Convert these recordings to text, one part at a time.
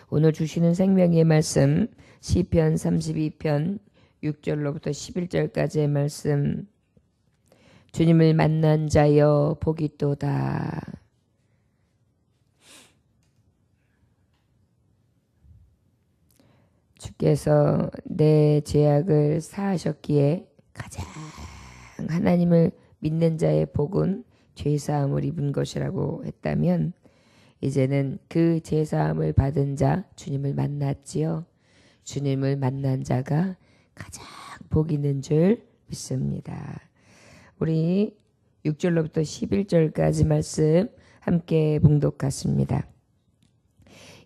오늘 주시는 생명의 말씀 시편 32편 6절로부터 11절까지의 말씀. 주님을 만난 자여 복이 있도다. 주께서 내 죄악을 사하셨기에 가장 하나님을 믿는 자의 복은 죄사함을 입은 것이라고 했다면, 이제는 그 죄사함을 받은 자 주님을 만났지요. 주님을 만난 자가 가장 복 있는 줄 믿습니다. 우리 6절로부터 11절까지 말씀 함께 봉독하십니다.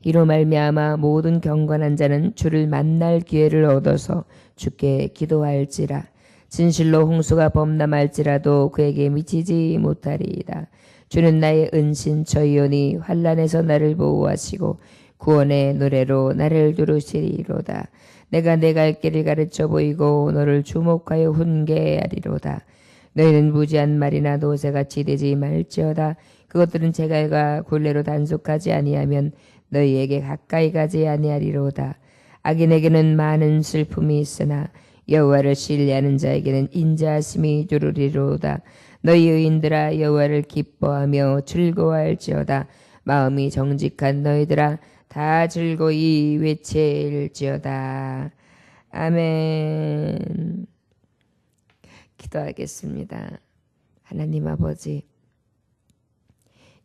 이로 말미암아 모든 경건한 자는 주를 만날 기회를 얻어서 주께 기도할지라. 진실로 홍수가 범람할지라도 그에게 미치지 못하리이다. 주는 나의 은신처이오니 환난에서 나를 보호하시고 구원의 노래로 나를 두르시리로다. 내가 내 갈 길을 가르쳐 보이고 너를 주목하여 훈계하리로다. 너희는 무지한 말이나 노새같이 되지 말지어다. 그것들은 제갈과 굴레로 단속하지 아니하면 너희에게 가까이 가지 아니하리로다. 악인에게는 많은 슬픔이 있으나 여호와를 신뢰하는 자에게는 인자하심이 두르리로다. 너희 의인들아 여호와를 기뻐하며 즐거워할지어다. 마음이 정직한 너희들아 다 즐거이 외칠지어다. 아멘. 기도하겠습니다. 하나님 아버지,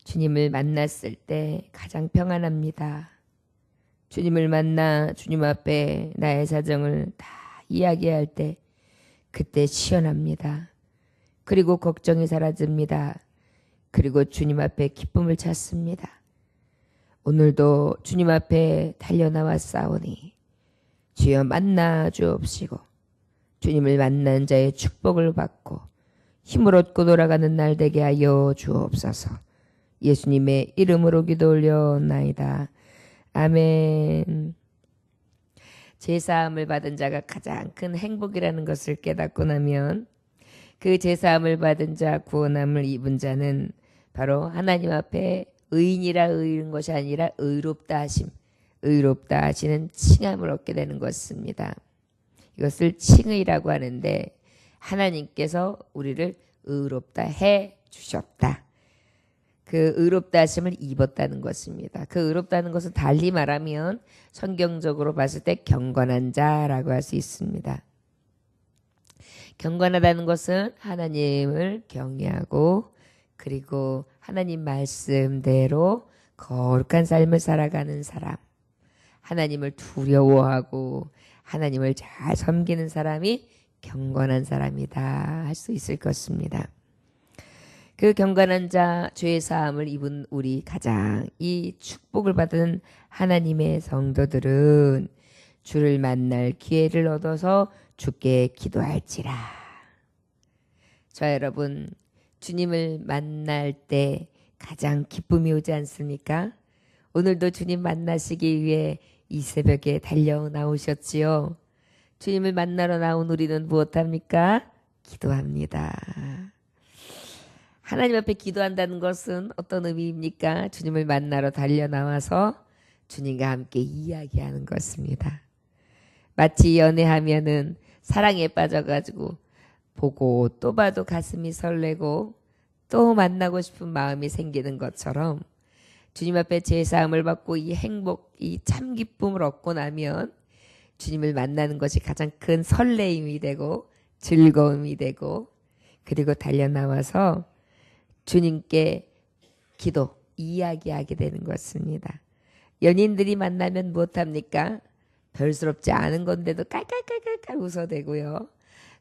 주님을 만났을 때 가장 평안합니다. 주님을 만나 주님 앞에 나의 사정을 다 이야기할 때 그때 시원합니다. 그리고 걱정이 사라집니다. 그리고 주님 앞에 기쁨을 찾습니다. 오늘도 주님 앞에 달려나와 싸우니 주여 만나 주옵시고 주님을 만난 자의 축복을 받고 힘을 얻고 돌아가는 날 되게 하여 주옵소서. 예수님의 이름으로 기도 올려나이다. 아멘. 제사함을 받은 자가 가장 큰 행복이라는 것을 깨닫고 나면 그 제사함을 받은 자, 구원함을 입은 자는 바로 하나님 앞에 의인이라 의인 것이 아니라 의롭다 하심, 의롭다 하시는 칭함을 얻게 되는 것입니다. 이것을 칭의라고 하는데, 하나님께서 우리를 의롭다 해 주셨다. 그 의롭다 하심을 입었다는 것입니다. 그 의롭다는 것은 달리 말하면 성경적으로 봤을 때 경건한 자라고 할 수 있습니다. 경건하다는 것은 하나님을 경외하고 그리고 하나님 말씀대로 거룩한 삶을 살아가는 사람, 하나님을 두려워하고 하나님을 잘 섬기는 사람이 경건한 사람이다 할 수 있을 것입니다. 그 경건한 자, 죄 사함을 입은 우리 가장 이 축복을 받은 하나님의 성도들은 주를 만날 기회를 얻어서 주께 기도할지라. 저 여러분, 주님을 만날 때 가장 기쁨이 오지 않습니까? 오늘도 주님 만나시기 위해 이 새벽에 달려 나오셨지요. 주님을 만나러 나온 우리는 무엇합니까? 기도합니다. 하나님 앞에 기도한다는 것은 어떤 의미입니까? 주님을 만나러 달려 나와서 주님과 함께 이야기하는 것입니다. 마치 연애하면은 사랑에 빠져가지고 보고 또 봐도 가슴이 설레고 또 만나고 싶은 마음이 생기는 것처럼 주님 앞에 제사함을 받고 이 행복, 이 참 기쁨을 얻고 나면 주님을 만나는 것이 가장 큰 설레임이 되고 즐거움이 되고, 그리고 달려 나와서 주님께 기도, 이야기하게 되는 것입니다. 연인들이 만나면 무엇합니까? 별스럽지 않은 건데도 깔깔깔깔깔 웃어대고요.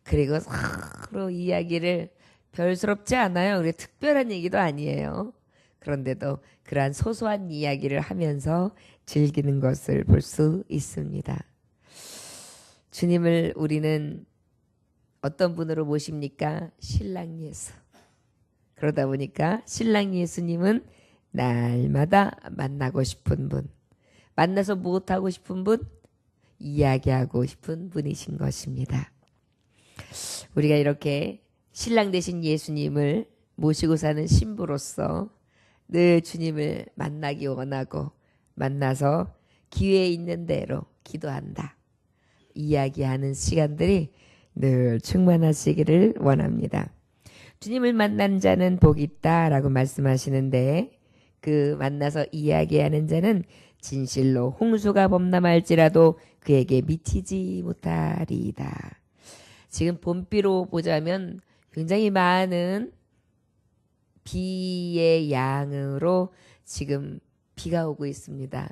그리고 서로 이야기를, 별스럽지 않아요. 그래 특별한 얘기도 아니에요. 그런데도 그러한 소소한 이야기를 하면서 즐기는 것을 볼 수 있습니다. 주님을 우리는 어떤 분으로 모십니까? 신랑 예수. 그러다 보니까 신랑 예수님은 날마다 만나고 싶은 분, 만나서 무엇하고 싶은 분? 이야기하고 싶은 분이신 것입니다. 우리가 이렇게 신랑 되신 예수님을 모시고 사는 신부로서 늘 주님을 만나기 원하고 만나서 기회 있는 대로 기도한다. 이야기하는 시간들이 늘 충만하시기를 원합니다. 주님을 만난 자는 복이 있다라고 말씀하시는데 그 만나서 이야기하는 자는 진실로 홍수가 범람할지라도 그에게 미치지 못하리이다. 지금 봄비로 보자면 굉장히 많은 비의 양으로 지금 비가 오고 있습니다.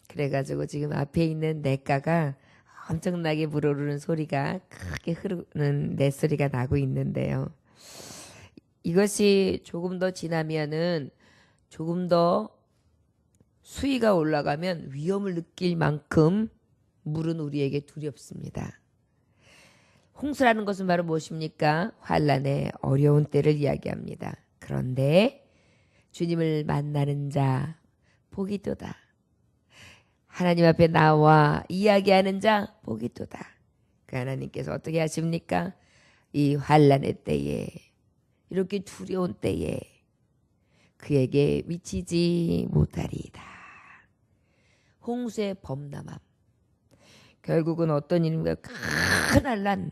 그래가지고 지금 앞에 있는 냇가가 엄청나게 물오르는 소리가 크게 흐르는 냇소리가 나고 있는데요. 이것이 조금 더 지나면은 조금 더 수위가 올라가면 위험을 느낄 만큼 물은 우리에게 두렵습니다. 홍수라는 것은 바로 무엇입니까? 환난의 어려운 때를 이야기합니다. 그런데 주님을 만나는 자 복이 있도다. 하나님 앞에 나와 이야기하는 자 복이 있도다. 그 하나님께서 어떻게 하십니까? 이 환난의 때에 이렇게 두려운 때에 그에게 미치지 못하리이다. 홍수의 범람함. 결국은 어떤 일인가 큰 환난,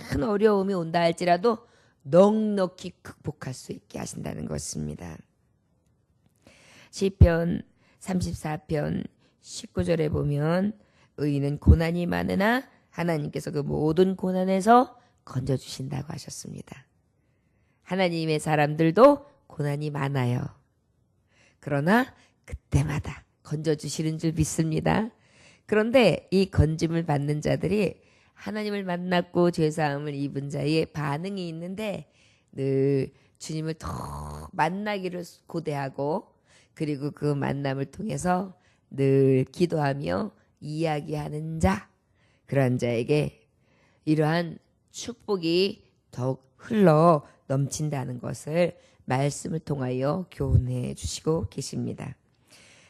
큰 어려움이 온다 할지라도 넉넉히 극복할 수 있게 하신다는 것입니다. 시편 34편 19절에 보면 의인은 고난이 많으나 하나님께서 그 모든 고난에서 건져주신다고 하셨습니다. 하나님의 사람들도 고난이 많아요. 그러나 그때마다 건져주시는 줄 믿습니다. 그런데 이 건짐을 받는 자들이 하나님을 만났고 죄사함을 입은 자의 반응이 있는데 늘 주님을 더 만나기를 고대하고 그리고 그 만남을 통해서 늘 기도하며 이야기하는 자, 그런 자에게 이러한 축복이 더욱 흘러 넘친다는 것을 말씀을 통하여 교훈해 주시고 계십니다.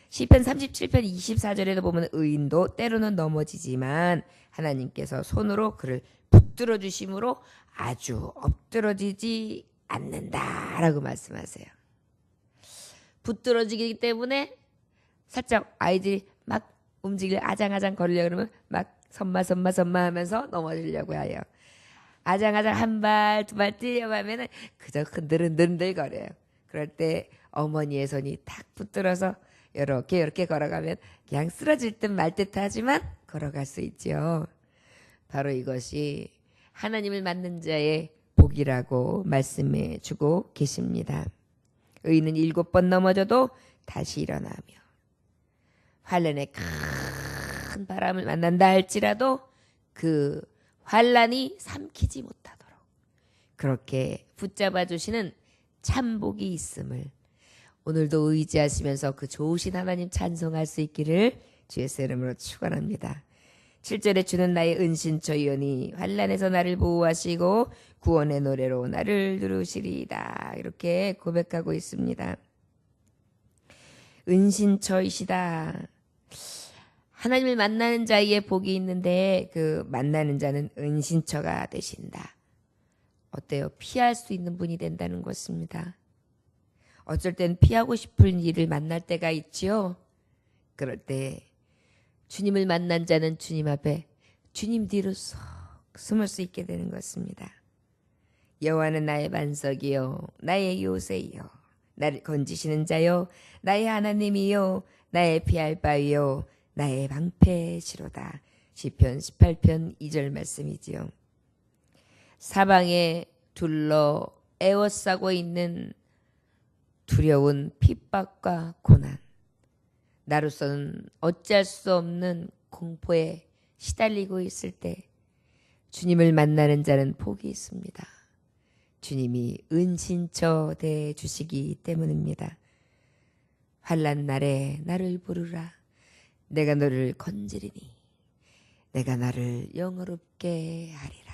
시편 37편 24절에도 보면 의인도 때로는 넘어지지만 하나님께서 손으로 그를 붙들어 주심으로 아주 엎드러지지 않는다라고 말씀하세요. 붙들어지기 때문에 살짝 아이들이 막 움직일 아장아장 거리려고 그러면 막 선마 하면서 넘어지려고 해요. 아장아장 한 발 두 발 뛰려고 하면은 그저 흔들흔들 거려요. 그럴 때 어머니의 손이 탁 붙들어서 이렇게 걸어가면 그냥 쓰러질 듯 말 듯 하지만 걸어갈 수 있죠. 바로 이것이 하나님을 만난 자의 복이라고 말씀해 주고 계십니다. 의인은 7번 넘어져도 다시 일어나며 환난의 큰 바람을 만난다 할지라도 그 환난이 삼키지 못하도록 그렇게 붙잡아 주시는 참복이 있음을 오늘도 의지하시면서 그 좋으신 하나님 찬송할 수 있기를 주의 이름으로 축원합니다. 7절에 주는 나의 은신처이오니 환난에서 나를 보호하시고 구원의 노래로 나를 누르시리이다. 이렇게 고백하고 있습니다. 은신처이시다. 하나님을 만나는 자의 복이 있는데 그 만나는 자는 은신처가 되신다. 어때요? 피할 수 있는 분이 된다는 것입니다. 어쩔 땐 피하고 싶은 일을 만날 때가 있지요. 그럴 때 주님을 만난 자는 주님 앞에 주님 뒤로 쏙 숨을 수 있게 되는 것입니다. 여호와는 나의 반석이요 나의 요새요 나를 건지시는 자요 나의 하나님이요 나의 피할 바위요 나의 방패시로다. 시편 18편 2절 말씀이지요. 사방에 둘러 에워싸고 있는 두려운 핍박과 고난, 나로서는 어찌할 수 없는 공포에 시달리고 있을 때 주님을 만나는 자는 복이 있습니다. 주님이 은신처 돼 주시기 때문입니다. 환난 날에 나를 부르라. 내가 너를 건지리니 내가 나를 영어롭게 하리라.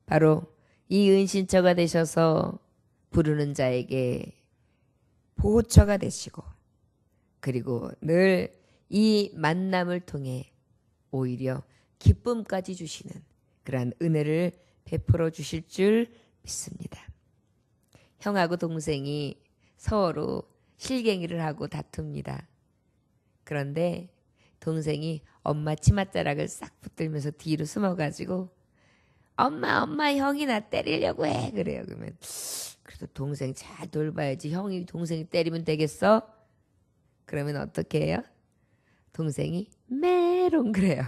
바로 이 은신처가 되셔서 부르는 자에게 보호처가 되시고 그리고 늘 이 만남을 통해 오히려 기쁨까지 주시는 그러한 은혜를 베풀어 주실 줄 믿습니다. 형하고 동생이 서로 실갱이를 하고 다툽니다. 그런데 동생이 엄마 치맛자락을 싹 붙들면서 뒤로 숨어가지고 엄마 형이 나 때리려고 해 그래요. 그러면 그래도 동생 잘 돌봐야지. 형이 동생이 때리면 되겠어? 그러면 어떻게 해요? 동생이 메롱 그래요.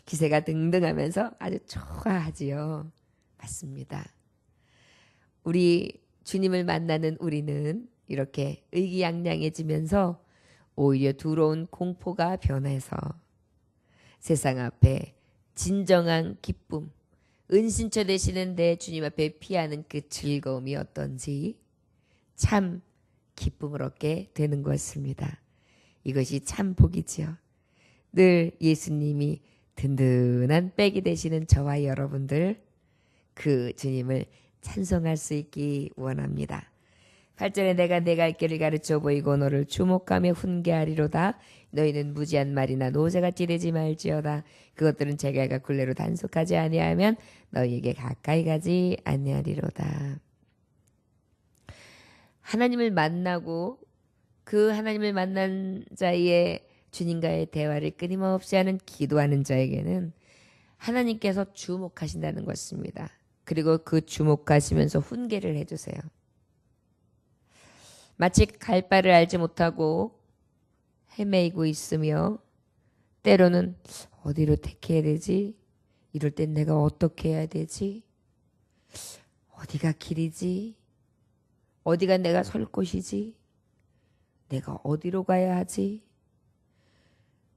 기세가 등등하면서 아주 좋아하지요. 맞습니다. 우리 주님을 만나는 우리는 이렇게 의기양양해지면서 오히려 두려운 공포가 변해서 세상 앞에 진정한 기쁨, 은신처 되시는 내 주님 앞에 피하는 그 즐거움이 어떤지 참 기쁨을 얻게 되는 것입니다. 이것이 참 복이지요. 늘 예수님이 든든한 백이 되시는 저와 여러분들 그 주님을 찬송할 수 있기 원합니다. 8절에 내가 내 갈 길을 가르쳐 보이고 너를 주목하며 훈계하리로다. 너희는 무지한 말이나 노새같이 되지 말지어다. 그것들은 제갈과 굴레로 단속하지 아니하면 너희에게 가까이 가지 아니하리로다. 하나님을 만나고 그 하나님을 만난 자의 주님과의 대화를 끊임없이 하는 기도하는 자에게는 하나님께서 주목하신다는 것입니다. 그리고 그 주목하시면서 훈계를 해주세요. 마치 갈 바를 알지 못하고 헤매이고 있으며 때로는 어디로 택해야 되지? 이럴 땐 내가 어떻게 해야 되지? 어디가 길이지? 어디가 내가 설 곳이지? 내가 어디로 가야 하지?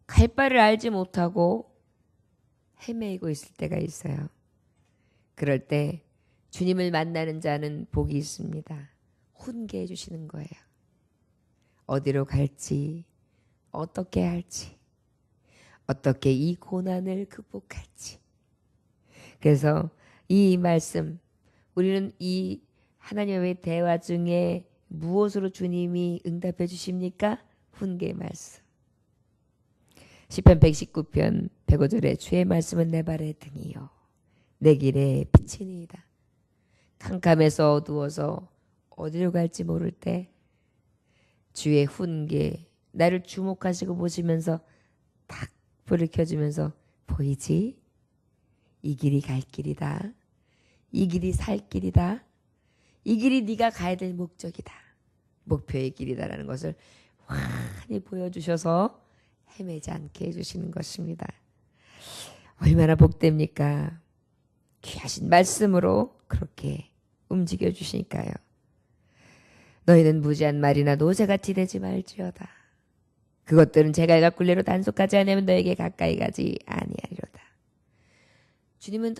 갈 바를 알지 못하고 헤매이고 있을 때가 있어요. 그럴 때 주님을 만나는 자는 복이 있습니다. 훈계해 주시는 거예요. 어디로 갈지, 어떻게 할지, 어떻게 이 고난을 극복할지. 그래서 이 말씀, 우리는 이 하나님의 대화 중에 무엇으로 주님이 응답해 주십니까? 훈계의 말씀. 시편 119편 105절에 주의 말씀은 내 발의 등이요 내 길에 빛이니이다. 캄캄해서 어두워서 어디로 갈지 모를 때 주의 훈계, 나를 주목하시고 보시면서 탁 불을 켜주면서 보이지? 이 길이 갈 길이다. 이 길이 살 길이다. 이 길이 네가 가야 될 목적이다. 목표의 길이다라는 것을 환히 보여주셔서 헤매지 않게 해주시는 것입니다. 얼마나 복됩니까? 귀하신 말씀으로 그렇게 움직여 주시니까요. 너희는 무지한 말이나 노새같이 되지 말지어다. 그것들은 제갈과 굴레로 단속하지 않으면 너에게 가까이 가지 아니하리로다. 주님은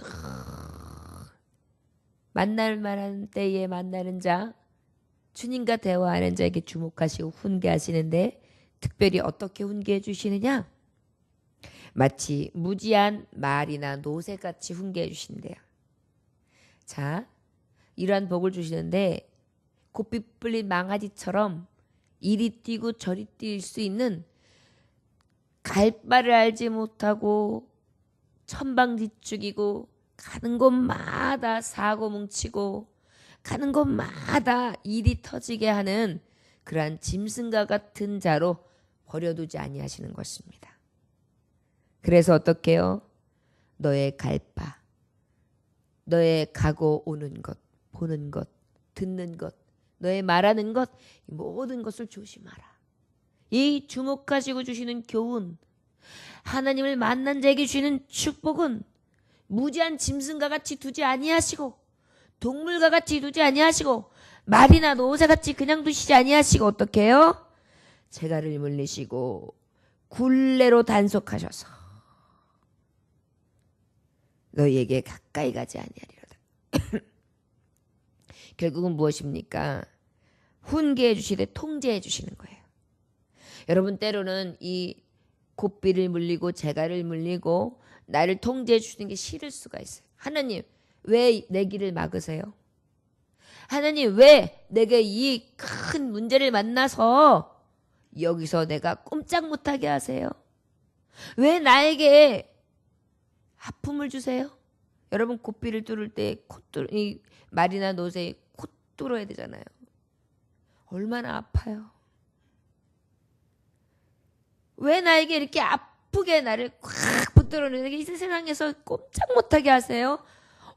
만날 만한 때에 만나는 자, 주님과 대화하는 자에게 주목하시고 훈계하시는데 특별히 어떻게 훈계해 주시느냐? 마치 무지한 말이나 노새같이 훈계해 주신대요. 자, 이러한 복을 주시는데 곱비 뿔린 망아지처럼 이리 뛰고 저리 뛸 수 있는 갈 바를 알지 못하고 천방지축이고 가는 곳마다 사고 뭉치고 가는 곳마다 일이 터지게 하는 그러한 짐승과 같은 자로 버려두지 아니하시는 것입니다. 그래서 어떻게 해요? 너의 갈 바, 너의 가고 오는 것, 보는 것, 듣는 것, 너의 말하는 것, 모든 것을 조심하라. 이 주목하시고 주시는 교훈, 하나님을 만난 자에게 주시는 축복은 무지한 짐승과 같이 두지 아니하시고 동물과 같이 두지 아니하시고 말이나 노새같이 그냥 두시지 아니하시고 어떻게 해요? 재갈을 물리시고 굴레로 단속하셔서 너희에게 가까이 가지 아니하리로다. 결국은 무엇입니까? 훈계해 주시되 통제해 주시는 거예요. 여러분 때로는 이 곱비를 물리고 재갈을 물리고 나를 통제해 주시는 게 싫을 수가 있어요. 하나님 왜 내 길을 막으세요? 하나님 왜 내게 이 큰 문제를 만나서 여기서 내가 꼼짝 못하게 하세요? 왜 나에게 아픔을 주세요? 여러분 곱비를 뚫을 때 이 말이나 노새 콧 뚫어야 되잖아요. 얼마나 아파요. 왜 나에게 이렇게 아프게 나를 꽉 붙들어 놓는 이 세상에서 꼼짝 못하게 하세요?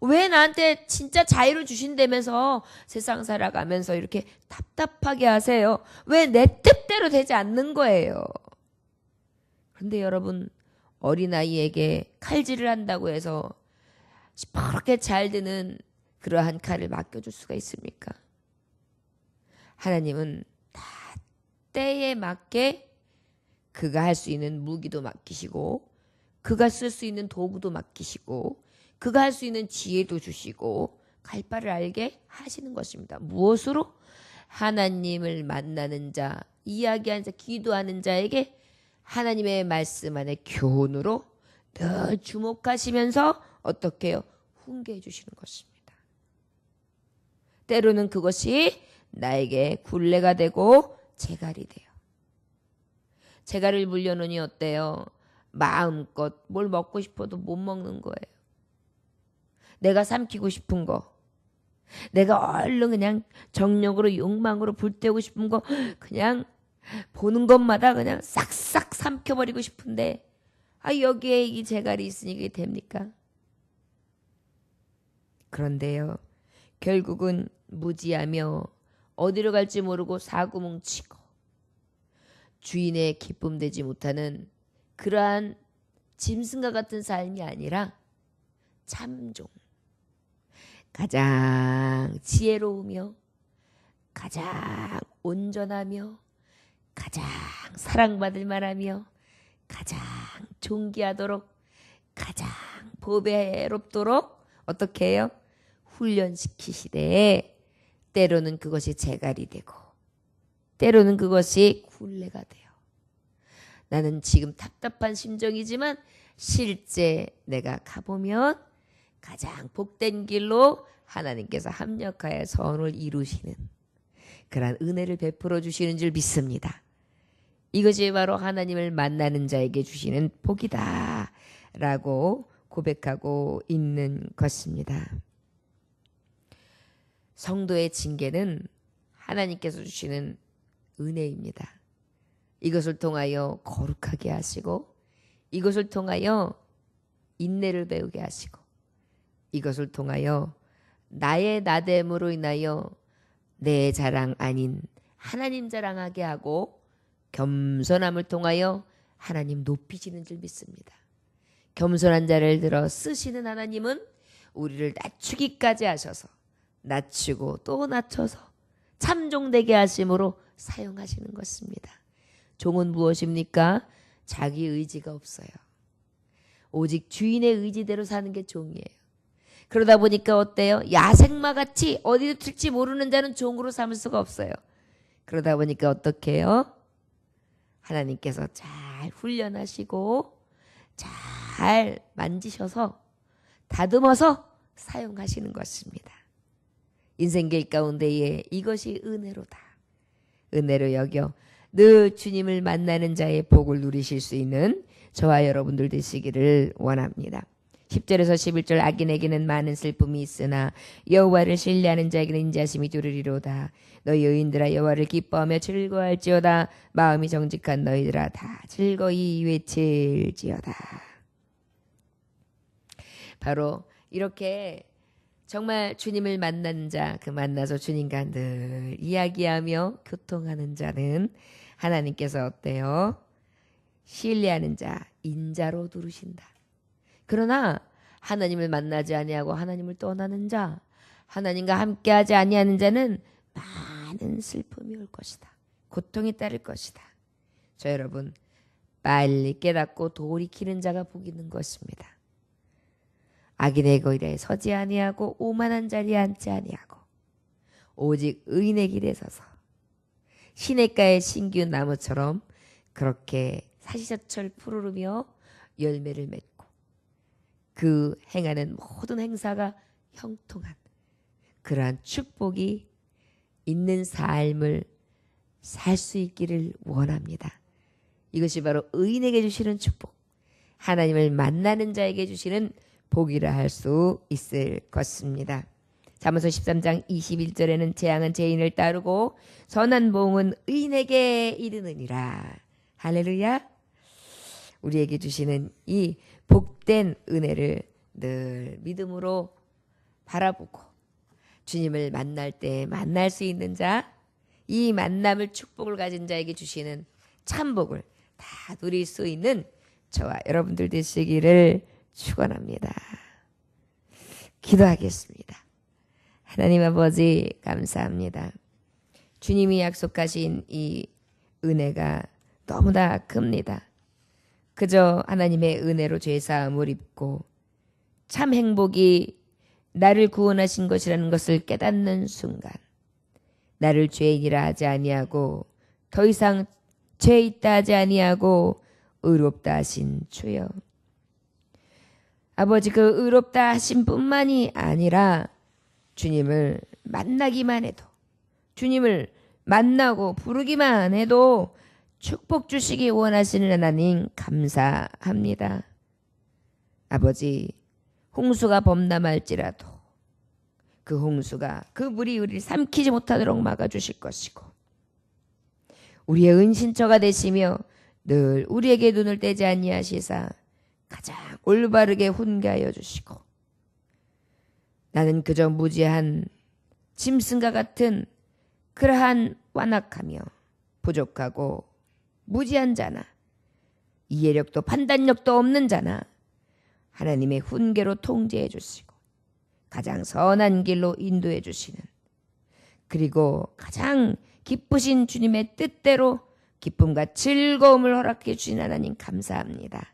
왜 나한테 진짜 자유를 주신다면서 세상 살아가면서 이렇게 답답하게 하세요? 왜 내 뜻대로 되지 않는 거예요? 그런데 여러분, 어린아이에게 칼질을 한다고 해서 시퍼렇게 잘 드는 그러한 칼을 맡겨줄 수가 있습니까? 하나님은 다 때에 맞게 그가 할 수 있는 무기도 맡기시고, 그가 쓸 수 있는 도구도 맡기시고, 그가 할 수 있는 지혜도 주시고 갈 바를 알게 하시는 것입니다. 무엇으로? 하나님을 만나는 자, 이야기하는 자, 기도하는 자에게 하나님의 말씀 안에 교훈으로 늘 주목하시면서 어떻게 해요? 훈계해 주시는 것입니다. 때로는 그것이 나에게 굴레가 되고 재갈이 돼요. 재갈을 물려놓으니 어때요? 마음껏 뭘 먹고 싶어도 못 먹는 거예요. 내가 삼키고 싶은 거, 내가 얼른 그냥 정력으로 욕망으로 불태우고 싶은 거 그냥 보는 것마다 그냥 싹싹 삼켜버리고 싶은데 여기에 이 재갈이 있으니 이게 됩니까? 그런데요, 결국은 무지하며 어디로 갈지 모르고 사구뭉치고 주인의 기쁨 되지 못하는 그러한 짐승과 같은 삶이 아니라 참종, 가장 지혜로우며 가장 온전하며 가장 사랑받을 만하며 가장 존귀하도록 가장 보배롭도록 어떻게 해요? 훈련시키시되 때로는 그것이 재갈이 되고 때로는 그것이 굴레가 돼요. 나는 지금 답답한 심정이지만 실제 내가 가보면 가장 복된 길로 하나님께서 합력하여 선을 이루시는 그러한 은혜를 베풀어 주시는 줄 믿습니다. 이것이 바로 하나님을 만나는 자에게 주시는 복이다 라고 고백하고 있는 것입니다. 성도의 징계는 하나님께서 주시는 은혜입니다. 이것을 통하여 거룩하게 하시고 이것을 통하여 인내를 배우게 하시고 이것을 통하여 나의 나됨으로 인하여 내 자랑 아닌 하나님 자랑하게 하고 겸손함을 통하여 하나님 높이시는 줄 믿습니다. 겸손한 자를 들어 쓰시는 하나님은 우리를 낮추기까지 하셔서 낮추고 또 낮춰서 참종되게 하심으로 사용하시는 것입니다. 종은 무엇입니까? 자기 의지가 없어요. 오직 주인의 의지대로 사는 게 종이에요. 그러다 보니까 어때요? 야생마같이 어디로 튈지 모르는 자는 종으로 삼을 수가 없어요. 그러다 보니까 어떻게 해요? 하나님께서 잘 훈련하시고 잘 만지셔서 다듬어서 사용하시는 것입니다. 인생길 가운데에 이것이 은혜로다. 은혜로 여겨 늘 주님을 만나는 자의 복을 누리실 수 있는 저와 여러분들 되시기를 원합니다. 10절에서 11절 악인에게는 많은 슬픔이 있으나 여호와를 신뢰하는 자에게는 인자심이 두르리로다. 너희 여인들아 여호와를 기뻐하며 즐거워할지어다. 마음이 정직한 너희들아 다 즐거이 외칠지어다. 바로 이렇게 정말 주님을 만난 자, 그 만나서 주님과 늘 이야기하며 교통하는 자는 하나님께서 어때요? 신뢰하는 자, 인자로 두르신다. 그러나 하나님을 만나지 아니하고 하나님을 떠나는 자, 하나님과 함께하지 아니하는 자는 많은 슬픔이 올 것이다. 고통이 따를 것이다. 저 여러분, 빨리 깨닫고 돌이키는 자가 복 있는 것입니다. 악인의 거리에 서지 아니하고 오만한 자리에 앉지 아니하고 오직 의인의 길에 서서 시냇가의 신기운 나무처럼 그렇게 사시사철 푸르르며 열매를 맺고 그 행하는 모든 행사가 형통한 그러한 축복이 있는 삶을 살 수 있기를 원합니다. 이것이 바로 의인에게 주시는 축복, 하나님을 만나는 자에게 주시는 복이라 할 수 있을 것입니다. 잠언서 13장 21절에는 재앙은 죄인을 따르고 선한 보응은 의인에게 이르느니라. 할렐루야. 우리에게 주시는 이 복된 은혜를 늘 믿음으로 바라보고 주님을 만날 때 만날 수 있는 자, 이 만남을 축복을 가진 자에게 주시는 참복을 다 누릴 수 있는 저와 여러분들 되시기를 축원합니다. 기도하겠습니다. 하나님 아버지 감사합니다. 주님이 약속하신 이 은혜가 너무나 큽니다. 그저 하나님의 은혜로 죄사함을 입고 참 행복이 나를 구원하신 것이라는 것을 깨닫는 순간 나를 죄인이라 하지 아니하고 더 이상 죄 있다 하지 아니하고 의롭다 하신 주여. 아버지 그 의롭다 하신 뿐만이 아니라 주님을 만나기만 해도 주님을 만나고 부르기만 해도 축복 주시기 원하시는 하나님 감사합니다. 아버지 홍수가 범람할지라도 그 홍수가 그 물이 우리를 삼키지 못하도록 막아주실 것이고 우리의 은신처가 되시며 늘 우리에게 눈을 떼지 아니하시사 가장 올바르게 훈계하여 주시고 나는 그저 무지한 짐승과 같은 그러한 완악하며 부족하고 무지한 자나 이해력도 판단력도 없는 자나 하나님의 훈계로 통제해 주시고 가장 선한 길로 인도해 주시는 그리고 가장 기쁘신 주님의 뜻대로 기쁨과 즐거움을 허락해 주신 하나님 감사합니다.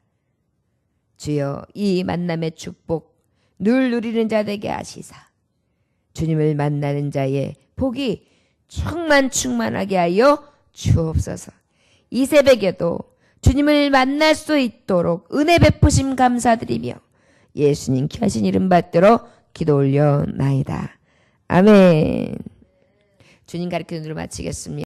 주여 이 만남의 축복 늘 누리는 자 되게 하시사 주님을 만나는 자의 복이 충만하게 하여 주옵소서. 이 새벽에도 주님을 만날 수 있도록 은혜 베푸심 감사드리며 예수님 귀하신 이름 받들어 기도 올려나이다. 아멘. 주님 가르치는 대로 마치겠습니다.